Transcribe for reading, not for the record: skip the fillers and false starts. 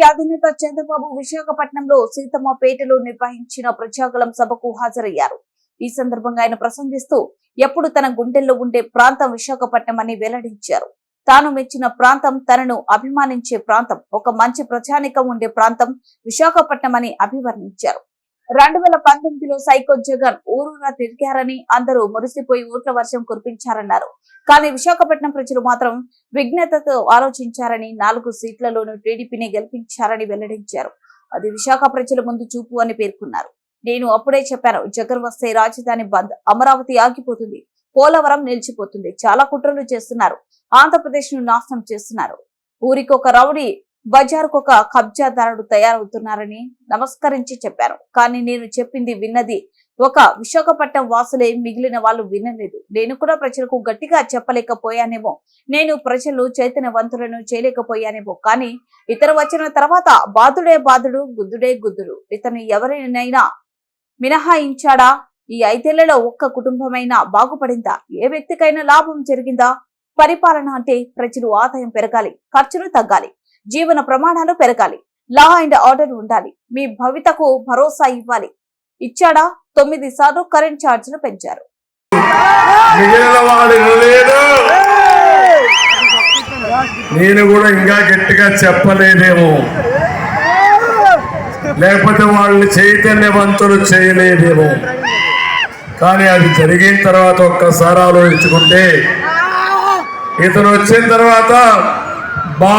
YCP అధినేత చంద్రబాబు విశాఖపట్నంలో సీతమ్మపేటలో నిర్వహించిన ప్రజాగళం సభకు హాజరయ్యారు. ఈ సందర్భంగా ఆయన ప్రసంగిస్తూ ఎప్పుడు తన గుండెల్లో ఉండే ప్రాంతం విశాఖపట్నం అని వెల్లడించారు. తాను మెచ్చిన ప్రాంతం, తనను అభిమానించే ప్రాంతం, ఒక మంచి ప్రజానికం ఉండే ప్రాంతం విశాఖపట్నం అని అభివర్ణించారు. 2019లో సైకో జగన్ ఊరూరా తిరిగారని, అందరూ మురిసిపోయి ఓట్ల వర్షం కురిపించారన్నారు. కానీ విశాఖపట్నం ప్రజలు మాత్రం విజ్ఞతతో ఆలోచించారని, 4 సీట్లలోనూ టీడీపీని గెలిపించారని వెల్లడించారు. అది విశాఖ ప్రజల ముందు చూపు అని పేర్కొన్నారు. నేను అప్పుడే చెప్పాను, జగన్ వస్తే రాజధాని బంద్, అమరావతి ఆగిపోతుంది, పోలవరం నిలిచిపోతుంది. చాలా కుట్రలు చేస్తున్నారు, ఆంధ్రప్రదేశ్ ను నాశనం చేస్తున్నారు. ఊరికొక రౌడీ, బజారుకొక కబ్జాదారుడు తయారవుతున్నారని నమస్కరించి చెప్పారు. కానీ నేను చెప్పింది విన్నది ఒక విశాఖపట్నం వాసులే, మిగిలిన వాళ్ళు వినలేదు. నేను కూడా ప్రజలకు గట్టిగా చెప్పలేకపోయానేమో, నేను ప్రజలు చైతన్యవంతులను చేయలేకపోయానేమో. కానీ ఇతను వచ్చిన తర్వాత బాధుడే బాధుడు, గుద్దుడే గుద్దుడు. ఇతను ఎవరినైనా మినహాయించాడా? ఈ 5 ఏళ్లలో ఒక్క కుటుంబమైనా బాగుపడిందా? ఏ వ్యక్తికైనా లాభం జరిగిందా? పరిపాలన అంటే ప్రజలు ఆదాయం పెరగాలి, ఖర్చులు తగ్గాలి, జీవన ప్రమాణాలు పెరగాలి, లా అండ్ ఆర్డర్ ఉండాలి, మీ భవితకు భరోసా ఇవ్వాలి. ఇచ్చాడా? 9 సార్లు కరెంట్ ఛార్జీలు పెంచారు. నేను కూడా ఇంకా గట్టిగా చెప్పలేదేమో, లేకపోతే వాళ్ళని చైతన్యవంతులు చేయలేదేమో. కానీ అది జరిగిన తర్వాత ఒక్కసారి ఆలోచించుకుంటే, ఇతను వచ్చిన తర్వాత